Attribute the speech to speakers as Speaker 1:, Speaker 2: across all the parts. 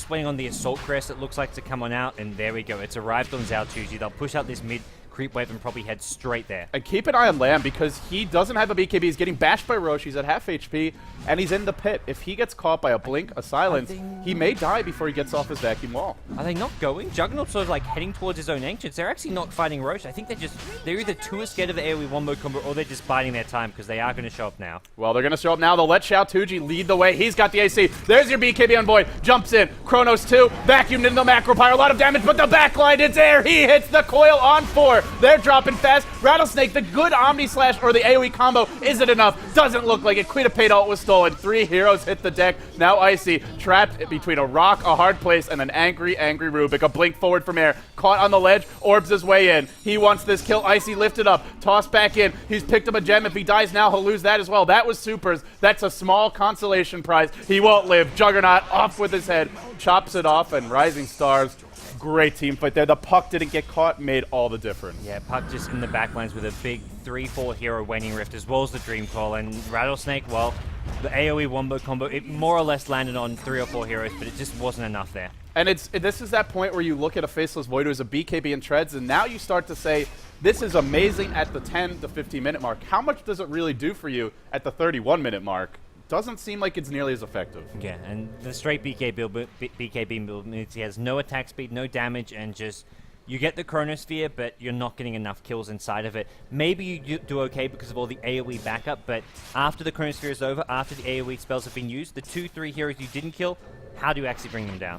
Speaker 1: just waiting on the Assault Crest, it looks like, to come on out, and there we go. It's arrived on Zhao Tuji. They'll push out this mid creep wave and probably head straight there.
Speaker 2: And keep an eye on Lamb because he doesn't have a BKB. He's getting bashed by Roche. He's at half HP, and he's in the pit. If he gets caught by a blink, a silence, he may die before he gets off his vacuum wall.
Speaker 1: Are they not going? Juggernaut's sort of like heading towards his own Ancients. They're actually not fighting Roche. I think they're either too scared of the AoE wombo combo or they're just biding their time because they are going to show up now.
Speaker 2: Well, they're going to show up now. They'll let Xiao Tuji lead the way. He's got the AC. There's your BKB on Void. Jumps in. Chronos 2. Vacuumed into the macro pyre. A lot of damage, but the backline is there. He hits the coil on 4. They're dropping fast. Rattlesnake, the good Omni Slash or the AoE combo isn't enough. Doesn't look like it. Queen of Pain ult was stolen. 3 heroes hit the deck. Now Icy trapped between a rock, a hard place, and an angry Rubik. A blink forward from air. Caught on the ledge. Orbs his way in. He wants this kill. Icy lifted up. Tossed back in. He's picked up a gem. If he dies now, he'll lose that as well. That was Supers. That's a small consolation prize. He won't live. Juggernaut off with his head. Chops it off, and RisingStars, great team fight there. The puck didn't get caught, made all the difference.
Speaker 1: Yeah, puck just in the backlines with a big 3-4 hero Waning Rift as well as the Dream Call. And Rattlesnake, well, the AoE wombo combo, it more or less landed on 3 or 4 heroes, but it just wasn't enough there.
Speaker 2: And this is that point where you look at a Faceless Void who is a BKB and treads, and now you start to say, this is amazing at the 10 to 15 minute mark. How much does it really do for you at the 31 minute mark? Doesn't seem like it's nearly as effective.
Speaker 1: Yeah, and the straight BKB build means he has no attack speed, no damage, and just you get the Chronosphere, but you're not getting enough kills inside of it. Maybe you do okay because of all the AoE backup, but after the Chronosphere is over, after the AoE spells have been used, the 2-3 heroes you didn't kill, how do you actually bring them down?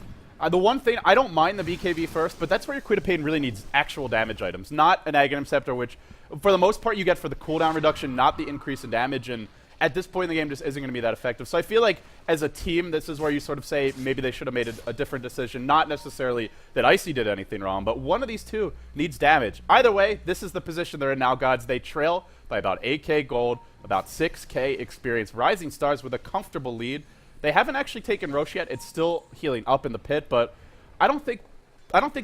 Speaker 2: The one thing, I don't mind the BKB first, but that's where your Queen of Pain really needs actual damage items, not an Aghanim Scepter, which for the most part you get for the cooldown reduction, not the increase in damage, and at this point in the game just isn't going to be that effective. So I feel like as a team, this is where you sort of say maybe they should have made a different decision. Not necessarily that Icy did anything wrong, but one of these two needs damage. Either way, this is the position they're in now, gods. They trail by about 8k gold, about 6k experience. RisingStars with a comfortable lead. They haven't actually taken Roche yet. It's still healing up in the pit, but I don't think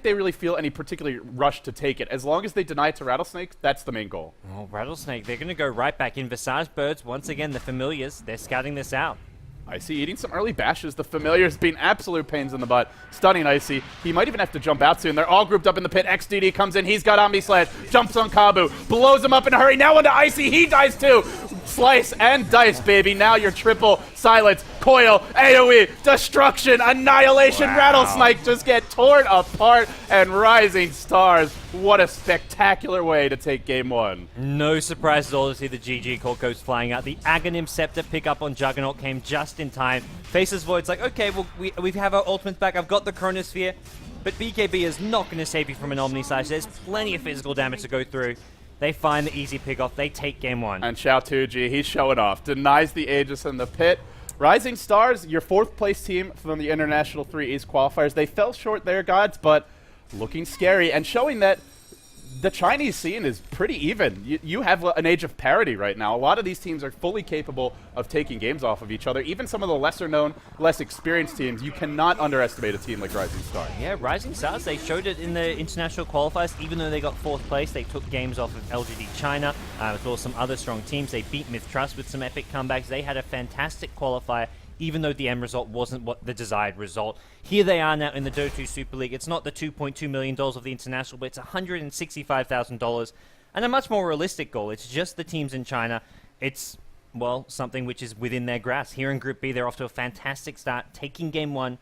Speaker 2: they really feel any particular rush to take it. As long as they deny it to Rattlesnake, that's the main goal.
Speaker 1: Oh, Rattlesnake, they're going to go right back in. Visage Birds, once again, the familiars, they're scouting this out.
Speaker 2: Icy eating some early bashes. The familiars being absolute pains in the butt. Stunning Icy. He might even have to jump out soon. They're all grouped up in the pit. XDD comes in. He's got Omni Slash. Jumps on Kabu. Blows him up in a hurry. Now into Icy. He dies too. Slice and dice, baby. Now your triple silence. Coil. AoE. Destruction. Annihilation. Wow. Rattlesnake just get torn apart. And RisingStars. What a spectacular way to take game one.
Speaker 1: No surprise at all to see the GG call goes flying out. The Aghanim Scepter pickup on Juggernaut came just in time. Faceless Void's like, okay, well, we have our ultimates back. I've got the Chronosphere. But BKB is not going to save you from an Omni Slash. There's plenty of physical damage to go through. They find the easy pick-off. They take game one.
Speaker 2: And Xiao Tuji, he's showing off. Denies the Aegis in the pit. RisingStars, your 4th place team from the International 3 East qualifiers. They fell short there, gods, but looking scary and showing that the Chinese scene is pretty even. You have an age of parity right now. A lot of these teams are fully capable of taking games off of each other. Even some of the lesser-known, less experienced teams, you cannot underestimate a team like RisingStars.
Speaker 1: Yeah, RisingStars, they showed it in the international qualifiers. Even though they got 4th place, they took games off of LGD China, as well as some other strong teams. They beat Myth/Trust with some epic comebacks. They had a fantastic qualifier, even though the end result wasn't what the desired result. Here they are now in the Dota 2 Super League. It's not the $2.2 million of the international, but it's $165,000, and a much more realistic goal. It's just the teams in China. It's, well, something which is within their grasp. Here in Group B, they're off to a fantastic start, taking game one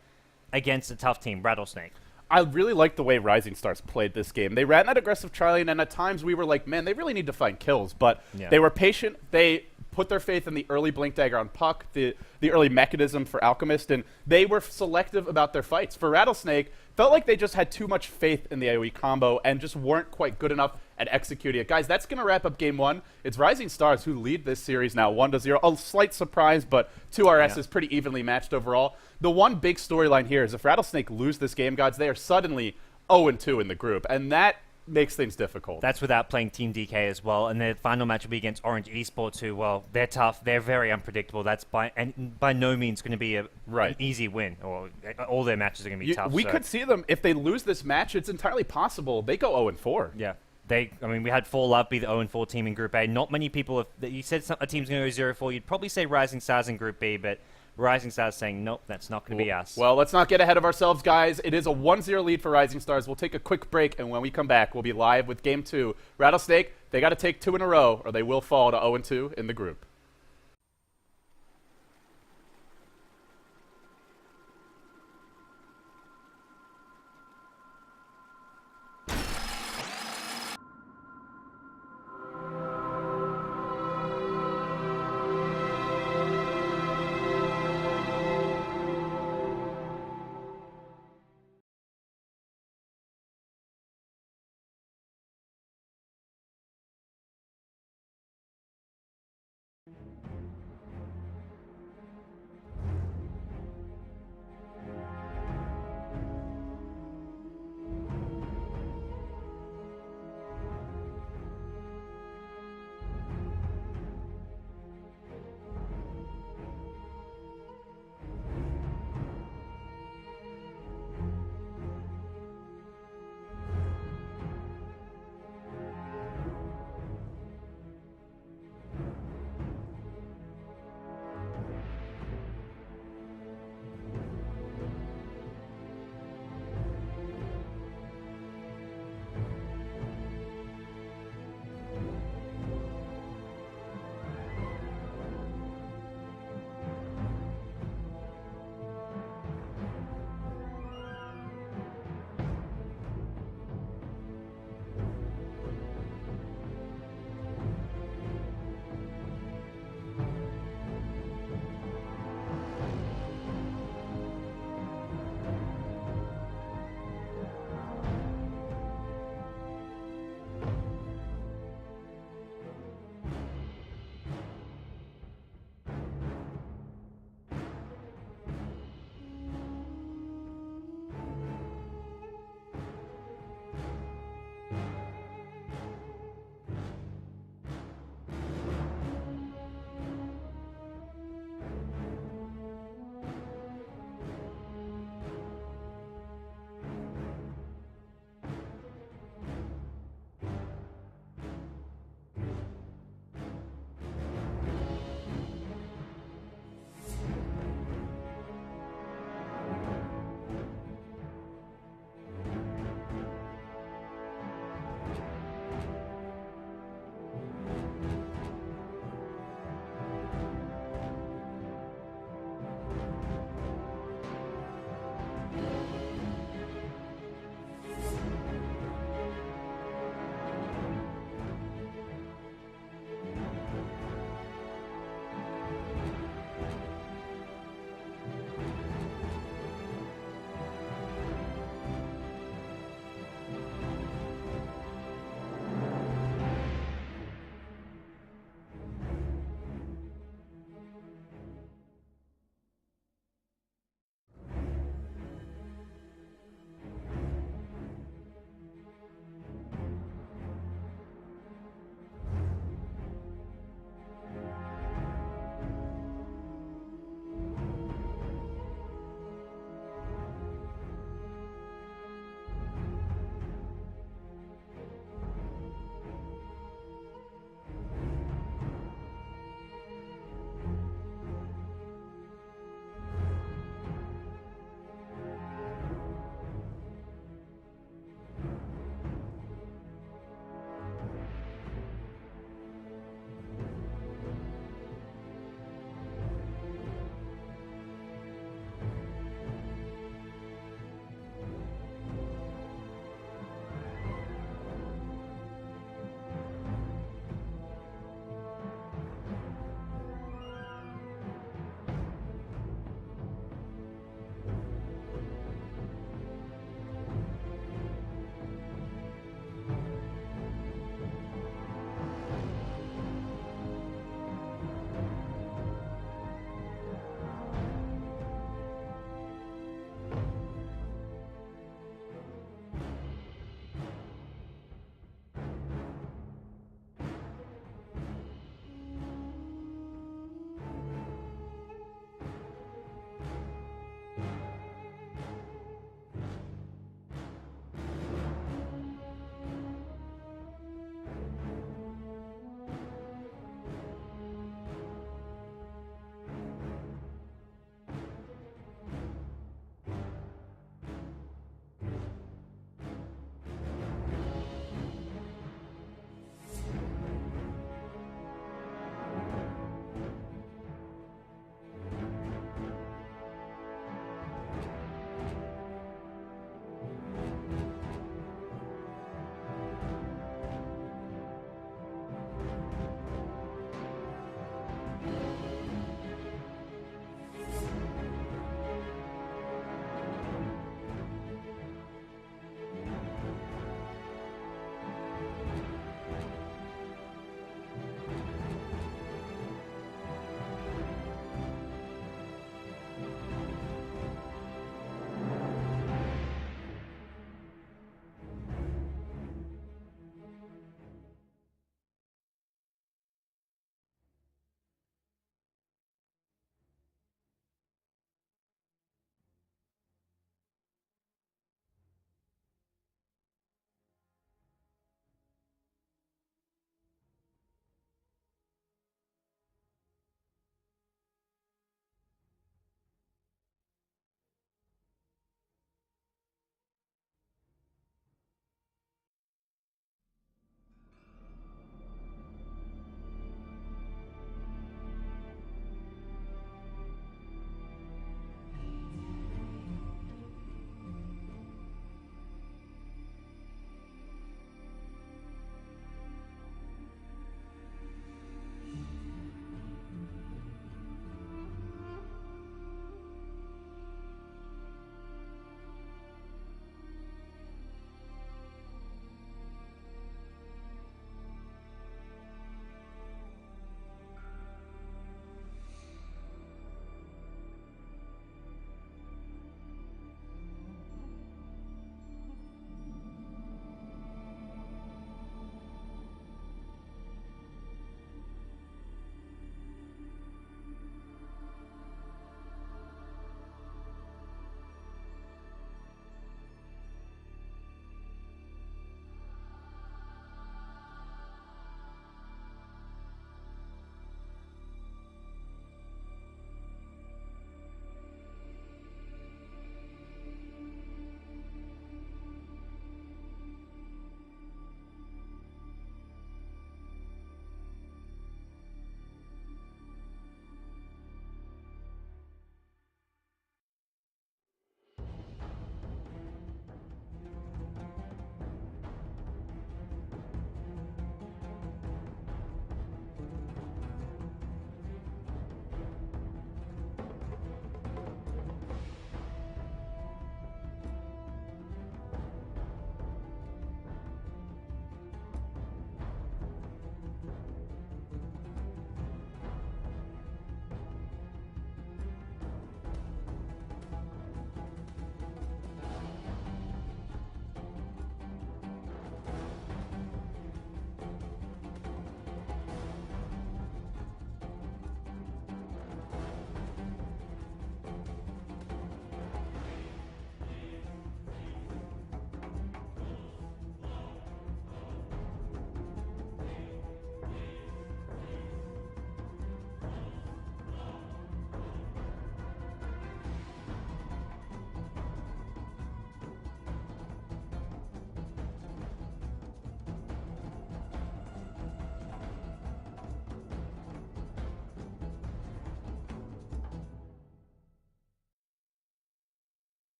Speaker 1: against a tough team, Rattlesnake.
Speaker 2: I really like the way RisingStars played this game. They ran that aggressive trialing, and at times we were like, man, they really need to find kills, but they were patient. They put their faith in the early Blink Dagger on Puck, the early mechanism for Alchemist, and they were selective about their fights. For Rattlesnake, felt like they just had too much faith in the AoE combo and just weren't quite good enough at executing it. Guys, that's going to wrap up game one. It's RisingStars who lead this series now 1-0. A slight surprise, but 2RS is pretty evenly matched overall. The one big storyline here is if Rattlesnake lose this game, gods, they are suddenly 0-2 in the group, and that makes things difficult.
Speaker 1: That's without playing Team DK as well, and their final match will be against Orange Esports, who, well, they're tough, they're very unpredictable. That's by no means going to be an easy win, or all their matches are going to be tough.
Speaker 2: We could see them, if they lose this match, it's entirely possible they go 0-4.
Speaker 1: Yeah. I mean, we had 4Love be the 0-4 team in Group A. Not many people, you said a team's going to go 0-4, you'd probably say RisingStars in Group B, but RisingStars saying, nope, that's not going to be us.
Speaker 2: Well, let's not get ahead of ourselves, guys. It is a 1-0 lead for RisingStars. We'll take a quick break, and when we come back, we'll be live with Game 2. Rattlesnake, they got to take 2 in a row, or they will fall to 0-2 in the group.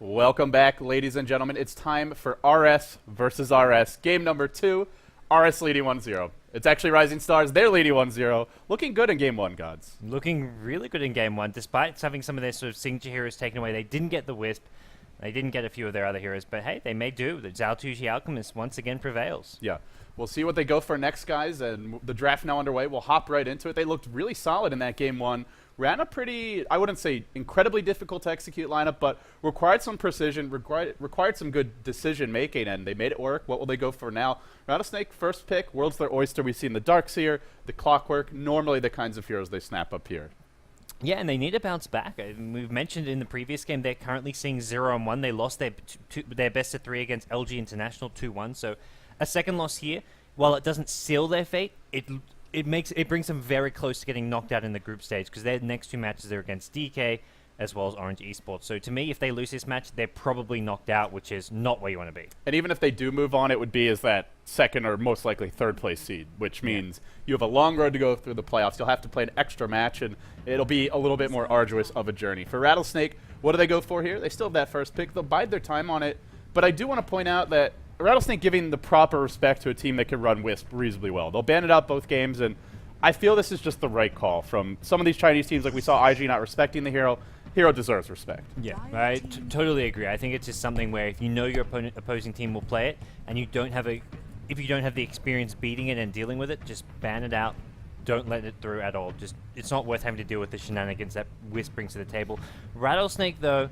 Speaker 2: Welcome back, ladies and gentlemen. It's time for RS versus RS. Game number 2, RS leading 1-0. It's actually RisingStars. They're leading 1-0. Looking good in Game 1, Gods.
Speaker 1: Looking really good in Game 1, despite having some of their sort of signature heroes taken away. They didn't get the Wisp. They didn't get a few of their other heroes, but hey, they may do. The Zhao Tuji Alchemist once again prevails.
Speaker 2: Yeah. We'll see what they go for next, guys, and the draft now underway. We'll hop right into it. They looked really solid in that Game 1. Ran a pretty, I wouldn't say incredibly difficult to execute lineup, but required some precision, required some good decision-making, and they made it work. What will they go for now? Rattlesnake, first pick. World's their oyster. We've seen the Darkseer, the Clockwork, normally the kinds of heroes they snap up here.
Speaker 1: Yeah, and they need to bounce back. We've mentioned in the previous game they're currently seeing 0-1. They lost their best of 3 against LG International 2-1, so a second loss here. While it doesn't seal their fate, it brings them very close to getting knocked out in the group stage, because their next 2 matches are against DK as well as Orange Esports. So to me, if they lose this match, they're probably knocked out, which is not where you want to be.
Speaker 2: And even if they do move on, it would be as that second or most likely third place seed, which means you have a long road to go through the playoffs. You'll have to play an extra match, and it'll be a little bit more arduous of a journey. For Rattlesnake, what do they go for here? They still have that first pick. They'll bide their time on it. But I do want to point out that Rattlesnake giving the proper respect to a team that can run Wisp reasonably well. They'll ban it out both games, and I feel this is just the right call from some of these Chinese teams. Like we saw IG not respecting the hero. Hero deserves respect.
Speaker 1: Yeah, I totally agree. I think it's just something where if you know your opposing team will play it, and if you don't have the experience beating it and dealing with it, just ban it out. Don't let it through at all. It's not worth having to deal with the shenanigans that Wisp brings to the table. Rattlesnake, though,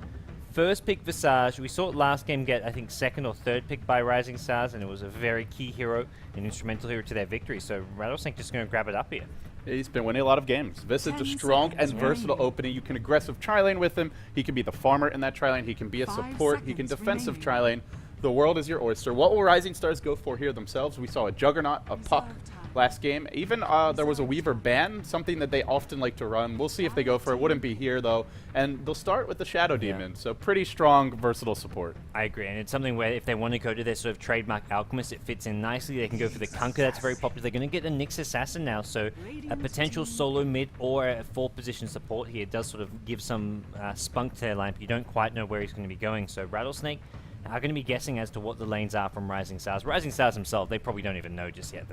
Speaker 1: first pick Visage. We saw it last game get, I think, second or third pick by RisingStars, and it was a very key hero, an instrumental hero to their victory. So Rattlesnake just going to grab it up here.
Speaker 2: He's been winning a lot of games. Visage, a strong and versatile opening. You can aggressive tri-lane with him. He can be the farmer in that tri-lane. He can be a support. He can defensive tri-lane. The world is your oyster. What will RisingStars go for here themselves? We saw a Juggernaut, a Puck last game. Even there was a Weaver ban, something that they often like to run. We'll see if they go for it. Wouldn't be here, though. And they'll start with the Shadow Demon. So pretty strong, versatile support.
Speaker 1: I agree. And it's something where if they want to go to their sort of trademark Alchemist, it fits in nicely. They can go for the Kunkka. That's very popular. They're going to get the Nyx Assassin now. So a potential solo mid or a 4th-position support here does sort of give some spunk to their line. You don't quite know where he's going to be going. So Rattlesnake are going to be guessing as to what the lanes are from RisingStars. RisingStars themselves, they probably don't even know just yet.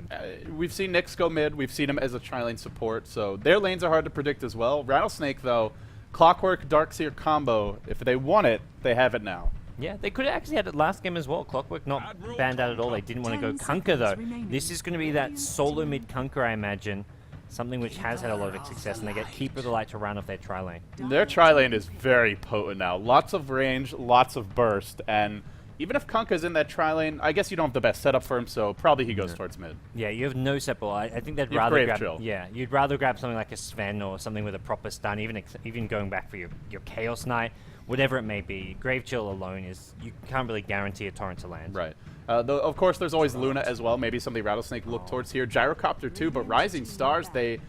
Speaker 2: We've seen Nyx go mid. We've seen him as a tri-lane support, so their lanes are hard to predict as well. Rattlesnake, though, Clockwork, Darkseer combo, if they want it, they have it now.
Speaker 1: Yeah, they could have actually had it last game as well. Clockwork not banned out at all. They didn't want to go Kunkka, though. This is going to be that solo mid Kunkka, I imagine. Something which has had a lot of success, and they get Keeper of the Light to run off their tri-lane.
Speaker 2: Their tri-lane is very potent now. Lots of range, lots of burst, and even if Kunkka's in that tri-lane, I guess you don't have the best setup for him, so probably he goes towards mid.
Speaker 1: Yeah, you have no set ball. I think they'd rather grab...
Speaker 2: Chill.
Speaker 1: Yeah, you'd rather grab something like a Sven or something with a proper stun, even going back for your Chaos Knight, whatever it may be. Grave Chill alone is... You can't really guarantee a torrent to land.
Speaker 2: Right. Though, of course, there's always Luna as well. Maybe something Rattlesnake look towards here. Gyrocopter too, but RisingStars, they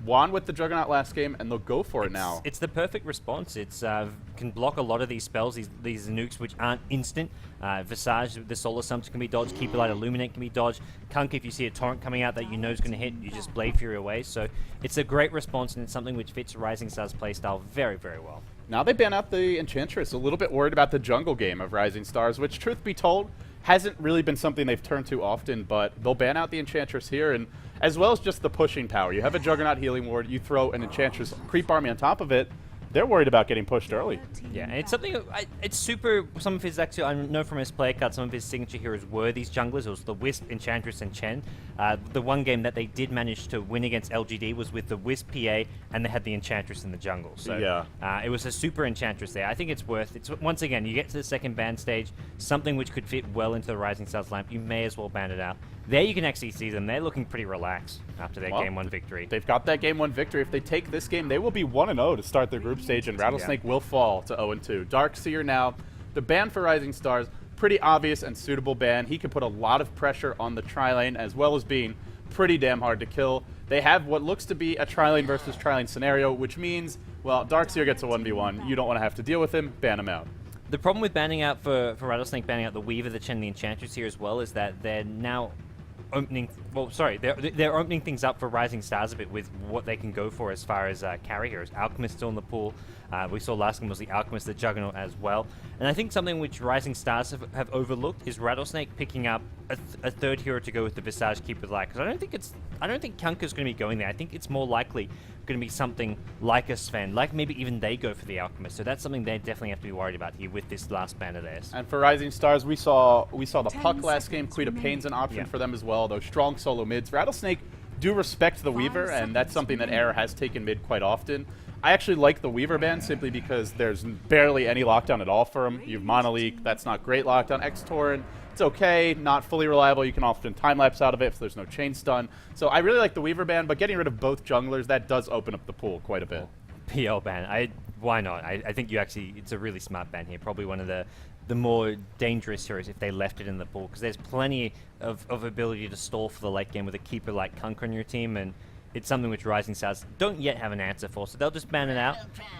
Speaker 2: won with the Juggernaut last game, and they'll go for it now.
Speaker 1: It's the perfect response. It's can block a lot of these spells, these nukes, which aren't instant. Visage, the Solar Sumps can be dodged. Keep Light, Illuminate can be dodged. Kunkka, if you see a torrent coming out that you know is going to hit, you just Blade Fury away. So it's a great response, and it's something which fits RisingStars' playstyle very, very well.
Speaker 2: Now they ban out the Enchantress. A little bit worried about the jungle game of RisingStars, which, truth be told, hasn't really been something they've turned to often, but they'll ban out the Enchantress here, and as well as just the pushing power. You have a Juggernaut healing ward, you throw an Enchantress creep army on top of it, they're worried about getting pushed early.
Speaker 1: Yeah, and it's something, it's super, some of his actually, I know from his player card, some of his signature heroes were these junglers. It was the Wisp, Enchantress, and Chen. The one game that they did manage to win against LGD was with the Wisp PA, and they had the Enchantress in the jungle. So
Speaker 2: yeah.
Speaker 1: It was a super Enchantress there. I think it's worth, once again, you get to the second ban stage, something which could fit well into the RisingStars lamp, you may as well ban it out. There you can actually see them. They're looking pretty relaxed after their Game 1 victory.
Speaker 2: They've got that Game 1 victory. If they take this game, they will be 1-0 to start their group stage, and Rattlesnake will fall to 0-2. Darkseer now, the ban for RisingStars, pretty obvious and suitable ban. He can put a lot of pressure on the tri-lane, as well as being pretty damn hard to kill. They have what looks to be a tri-lane versus tri-lane scenario, which means, well, Darkseer gets a 1v1. You don't want to have to deal with him. Ban him out.
Speaker 1: The problem with banning out for Rattlesnake, banning out the Weaver, the Chen, the Enchantress here as well, is that they're now opening. Well, sorry, they're opening things up for Rising Stars a bit with what they can go for as far as carry heroes. Alchemist still in the pool. We saw last game was the Alchemist, the Juggernaut as well. And I think something which Rising Stars have overlooked is Rattlesnake picking up a third hero to go with the Visage Keeper of the Light. Because I don't think Kunka's going to be going there. I think it's more likely going to be something like a Sven, like maybe even they go for the Alchemist. So that's something they definitely have to be worried about here with this last ban of theirs.
Speaker 2: And for Rising Stars, we saw the Puck last game. Queen of Pain's an option for them as well. Those strong solo mids. Rattlesnake do respect the Weaver, and that's something that Air has taken mid quite often. I actually like the Weaver ban simply because there's barely any lockdown at all for him. You have Monoleak, that's not great lockdown. X-Torrent, it's okay, not fully reliable. You can often time-lapse out of it if there's no chain stun. So I really like the Weaver ban, but getting rid of both junglers, that does open up the pool quite a bit.
Speaker 1: PL ban, why not? I think it's a really smart ban here. Probably one of the more dangerous heroes if they left it in the pool, because there's plenty of ability to stall for the late game with a keeper like Kunkka on your team, and it's something which Rising Stars don't yet have an answer for, so they'll just ban it out.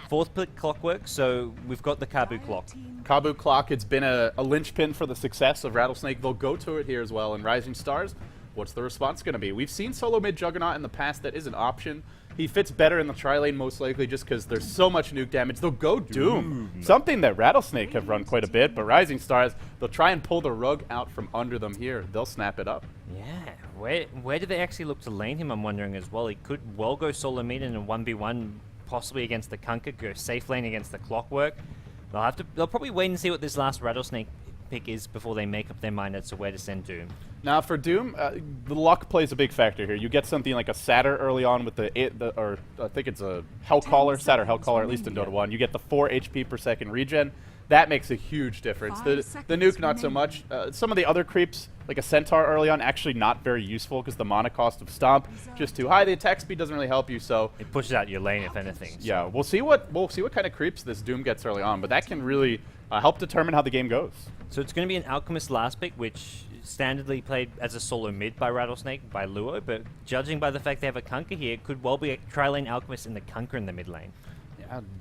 Speaker 1: Fourth pick Clockwork, so we've got the Kabu Clock.
Speaker 2: Kabu Clock, it's been a linchpin for the success of Rattlesnake. They'll go to it here as well. And Rising Stars, what's the response going to be? We've seen solo mid Juggernaut in the past. That is an option. He fits better in the tri-lane most likely just because there's so much nuke damage. They'll go Doom, something that Rattlesnake have run quite a bit, but Rising Stars, they'll try and pull the rug out from under them here. They'll snap it up.
Speaker 1: Yeah, where do they actually look to lane him, I'm wondering as well. He could well go solo mid in a 1v1, possibly against the Kunkka, go safe lane against the Clockwork. They'll probably wait and see what this last Rattlesnake pick is before they make up their mind as to where to send Doom.
Speaker 2: Now for Doom, the luck plays a big factor here. You get something like a Satyr early on with or I think it's a Hellcaller, Satyr Hellcaller, at least in Dota 1. You get the 4 HP per second regen. That makes a huge difference. The nuke, not so much. Some of the other creeps, like a Centaur early on, actually not very useful because the mana cost of Stomp just too high. The attack speed doesn't really help you, so
Speaker 1: it pushes out your lane if anything. So.
Speaker 2: Yeah, we'll see what kind of creeps this Doom gets early on, but that can really help determine how the game goes.
Speaker 1: So it's going to be an Alchemist last pick, which standardly played as a solo mid by Rattlesnake, by Luo, but judging by the fact they have a Kunkka here, it could well be a tri-lane Alchemist in the Kunkka in the mid lane.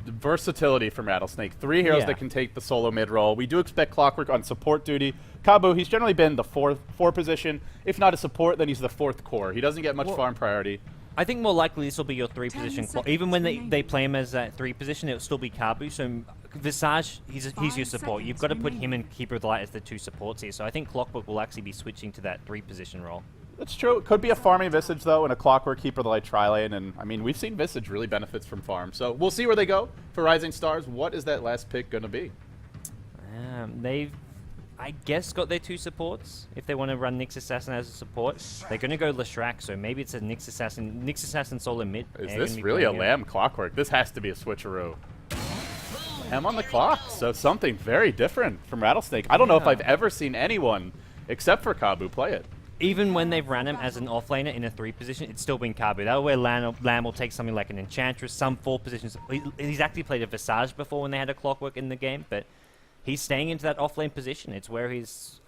Speaker 2: Versatility from Rattlesnake. 3 heroes that can take the solo mid role. We do expect Clockwork on support duty. Kabu, he's generally been the 4 position. If not a support, then he's the 4th core. He doesn't get much farm priority.
Speaker 1: I think more likely this will be your 3 position. Even when they play him as that 3 position, it'll still be Kabu. So Visage, he's your support. You've got to put him and Keeper of the Light as the 2 supports here. So I think Clockwork will actually be switching to that 3 position role.
Speaker 2: That's true. It could be a farming Visage, though, and a Clockwork Keeper of the Light tri-lane. And, I mean, we've seen Visage really benefits from farm. So we'll see where they go for Rising Stars. What is that last pick going to be?
Speaker 1: They've, I guess, got their 2 supports. If they want to run Nyx Assassin as a support, they're going to go Leshrac. So maybe it's a Nyx Assassin solo mid.
Speaker 2: Is this really a Lamb Clockwork? This has to be a switcheroo. Lamb on the clock. So something very different from Rattlesnake. I don't know if I've ever seen anyone, except for Kabu, play it.
Speaker 1: Even when they've ran him as an offlaner in a 3 position, it's still been Kabu. That way Lamb will take something like an Enchantress, some 4 positions. He's actually played a Visage before when they had a Clockwork in the game, but he's staying into that offlane position. It's where it's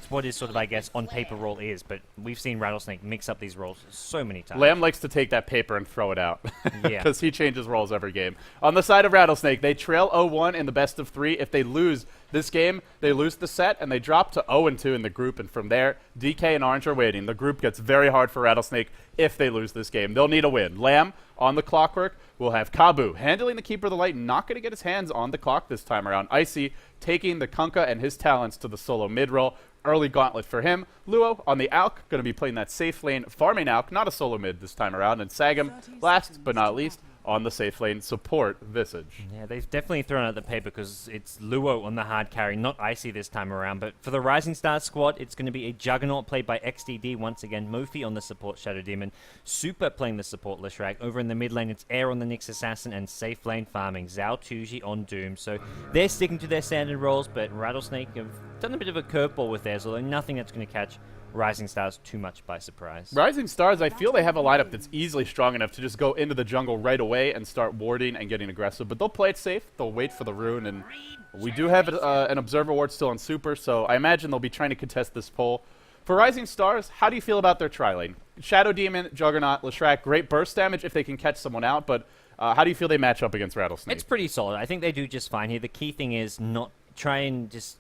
Speaker 1: what his sort of, I guess, on paper role is, but we've seen Rattlesnake mix up these roles so many times.
Speaker 2: Lamb likes to take that paper and throw it out because
Speaker 1: yeah.
Speaker 2: he changes roles every game. On the side of Rattlesnake, they trail 0-1 in the best of 3. If they lose this game, they lose the set, and they drop to 0-2 in the group, and from there, DK and Orange are waiting. The group gets very hard for Rattlesnake if they lose this game. They'll need a win. Lamb on the Clockwork. We'll have Kabu handling the Keeper of the Light, not going to get his hands on the clock this time around. Icy taking the Kunkka and his talents to the solo mid-roll. Early gauntlet for him. Luo on the Alk, going to be playing that safe lane, farming Alk, not a solo mid this time around. And Sagam, last but not least, on the safe lane, support Visage.
Speaker 1: Yeah, they've definitely thrown out the paper because it's Luo on the hard carry, not Icy this time around. But for the Rising Stars squad, it's going to be a Juggernaut played by XDD once again. Mofi on the support Shadow Demon. Super playing the support Leshrac. Over in the mid lane, it's Air on the Nyx Assassin and safe lane farming Zhao Tuji on Doom. So they're sticking to their standard roles, but Rattlesnake have done a bit of a curveball with theirs, although nothing that's going to catch Rising Stars too much by surprise.
Speaker 2: Rising Stars, I feel they have a lineup that's easily strong enough to just go into the jungle right away and start warding and getting aggressive, but they'll play it safe. They'll wait for the rune, and we do have an Observer Ward still on Super, so I imagine they'll be trying to contest this pull. For Rising Stars, how do you feel about their tri-lane? Shadow Demon, Juggernaut, Leshrac, great burst damage if they can catch someone out, but how do you feel they match up against Rattlesnake?
Speaker 1: It's pretty solid. I think they do just fine here. The key thing is not try and just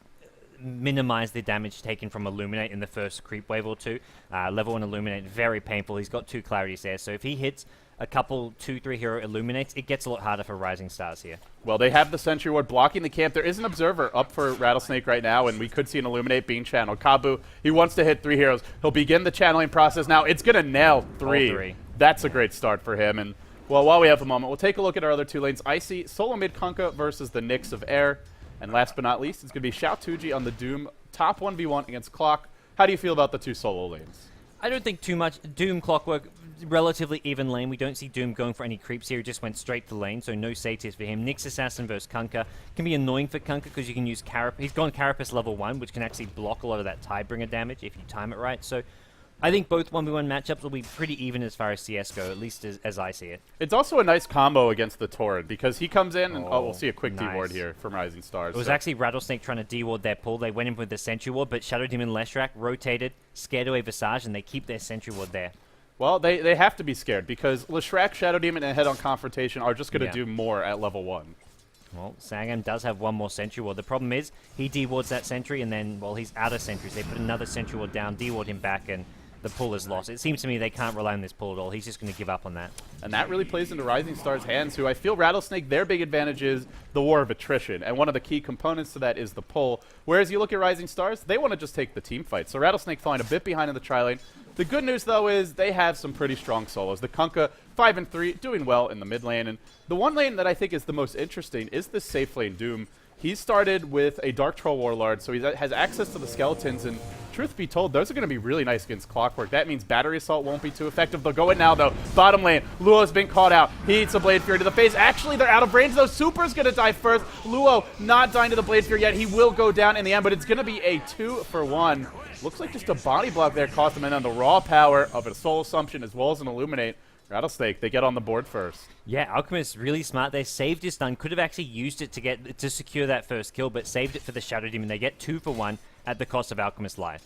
Speaker 1: minimize the damage taken from Illuminate in the first creep wave or two. Level 1 Illuminate, very painful. He's got 2 clarities there, so if he hits a couple 2-3 hero Illuminates, it gets a lot harder for RisingStars here.
Speaker 2: Well, they have the Sentry Ward blocking the camp. There is an Observer up for Rattlesnake right now, and we could see an Illuminate being channeled. Kabu, he wants to hit 3 heroes. He'll begin the channeling process now. It's going to nail 3.
Speaker 1: All 3.
Speaker 2: That's a great start for him. And, well, while we have a moment, we'll take a look at our other 2 lanes. Icy, solo mid Kunkka versus the Nyx of Air. And last but not least, it's going to be Xiao2Ji on the Doom. Top 1v1 against Clock. How do you feel about the 2 solo lanes?
Speaker 1: I don't think too much. Doom, Clockwork, relatively even lane. We don't see Doom going for any creeps here. He just went straight to lane, so no satyrs for him. Nyx Assassin versus Kunkka can be annoying for Kunkka because you can use Carapace. He's gone Carapace level 1, which can actually block a lot of that Tidebringer damage if you time it right. So I think both 1v1 matchups will be pretty even as far as CS go, at least as I see it.
Speaker 2: It's also a nice combo against the Torrent because he comes in and, we'll see a quick
Speaker 1: nice.
Speaker 2: D-ward here from RisingStars.
Speaker 1: It was actually Rattlesnake trying to D-ward their pull. They went in with the Sentry Ward, but Shadow Demon Leshrac rotated, scared away Visage, and they keep their Sentry Ward there.
Speaker 2: Well, they have to be scared because Leshrac, Shadow Demon, and head-on confrontation are just going to do more at level 1.
Speaker 1: Well, Sangam does have 1 more Sentry Ward. The problem is he D-wards that Sentry, and then, well, he's out of Sentries. They put another Sentry Ward down, D-ward him back, and the pull is lost. It seems to me they can't rely on this pull at all. He's just going to give up on that.
Speaker 2: And that really plays into RisingStars' hands, who I feel Rattlesnake, their big advantage is the war of attrition. And one of the key components to that is the pull. Whereas you look at RisingStars, they want to just take the team fight. So Rattlesnake falling a bit behind in the tri-lane. The good news, though, is they have some pretty strong solos. The Kunkka, 5-3, doing well in the mid lane. And the one lane that I think is the most interesting is this safe lane Doom. He started with a Dark Troll Warlord, so he has access to the skeletons, and truth be told, those are going to be really nice against Clockwork. That means Battery Assault won't be too effective. They'll go in now, though. Bottom lane, Luo's been caught out. He eats a Blade Fury to the face. Actually, they're out of range, though. Super's going to die first. Luo not dying to the Blade Fury yet. He will go down in the end, but it's going to be a 2-for-1. Looks like just a body block there cost him, and on the raw power of a Soul Assumption as well as an Illuminate. Rattlesnake, they get on the board first.
Speaker 1: Yeah, Alchemist really smart. They saved his stun. Could have actually used it to secure that first kill, but saved it for the Shadow Demon. They get 2-for-1 at the cost of Alchemist's life.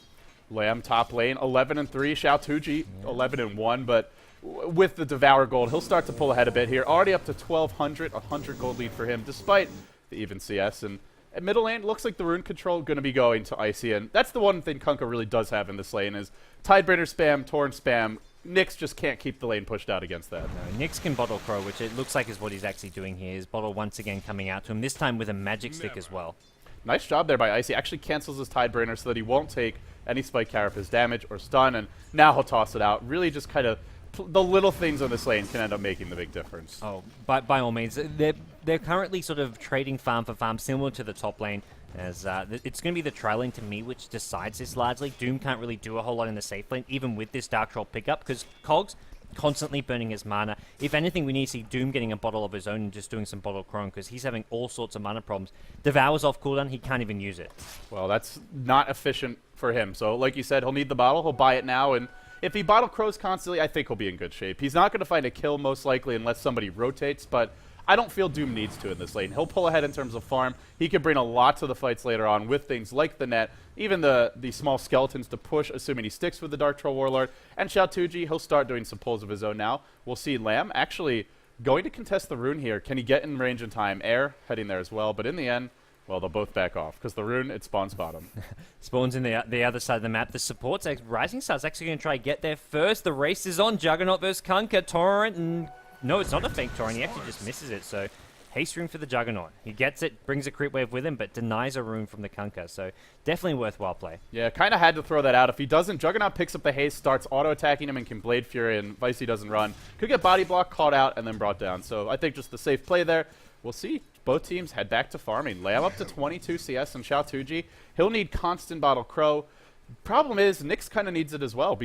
Speaker 2: Lamb top lane, 11-3. Xiao2Ji, 11-1, but with the Devour Gold, he'll start to pull ahead a bit here. Already up to 1,200, 100 gold lead for him, despite the even CS. And at middle lane, looks like the rune control going to be going to Icy, and that's the one thing Kunkka really does have in this lane is Tidebringer spam, Torrent spam. Nyx just can't keep the lane pushed out against that.
Speaker 1: No, Nyx can bottle Crow, which it looks like is what he's actually doing here. His bottle once again coming out to him, this time with a magic stick as well.
Speaker 2: Nice job there by Icy. Actually cancels his Tidebringer so that he won't take any Spike Carapace damage or stun, and now he'll toss it out. Really just kind of the little things on this lane can end up making the big difference.
Speaker 1: Oh, by all means. They're currently sort of trading farm for farm, similar to the top lane. As it's going to be the tri-lane to me which decides this largely. Doom can't really do a whole lot in the safe lane, even with this Dark Troll pickup, because Cogs constantly burning his mana. If anything, we need to see Doom getting a bottle of his own and just doing some bottle Chrome, because he's having all sorts of mana problems. Devour's off cooldown, he can't even use it. Well,
Speaker 2: that's not efficient for him. So, like you said, he'll need the bottle, he'll buy it now, and if he bottle Crows constantly, I think he'll be in good shape. He's not going to find a kill, most likely, unless somebody rotates, but I don't feel Doom needs to in this lane. He'll pull ahead in terms of farm. He can bring a lot to the fights later on with things like the net, even the small skeletons to push, assuming he sticks with the Dark Troll Warlord. And Xiao2Ji, he'll start doing some pulls of his own now. We'll see Lamb actually going to contest the rune here. Can he get in range in time? Air heading there as well, but in the end, well, they'll both back off because the rune, it spawns bottom.
Speaker 1: Spawns in the other side of the map. The supports, RisingStars actually going to try to get there first. The race is on. Juggernaut versus Kunkka. Torrent, and no, it's not a fake Torrent. He actually just misses it. So haste rune for the Juggernaut. He gets it, brings a creep wave with him, but denies a rune from the Kunkka. So definitely worthwhile play. Yeah,
Speaker 2: kind of had to throw that out. If he doesn't, Juggernaut picks up the haste, starts auto-attacking him, and can Blade Fury, and Vicey doesn't run. Could get body block, caught out, and then brought down. So I think just the safe play there. We'll see. Both teams head back to farming. Lamb up to 22 CS and Xiao2Ji. He'll need constant bottle Crow. Problem is, Nyx kind of needs it as well because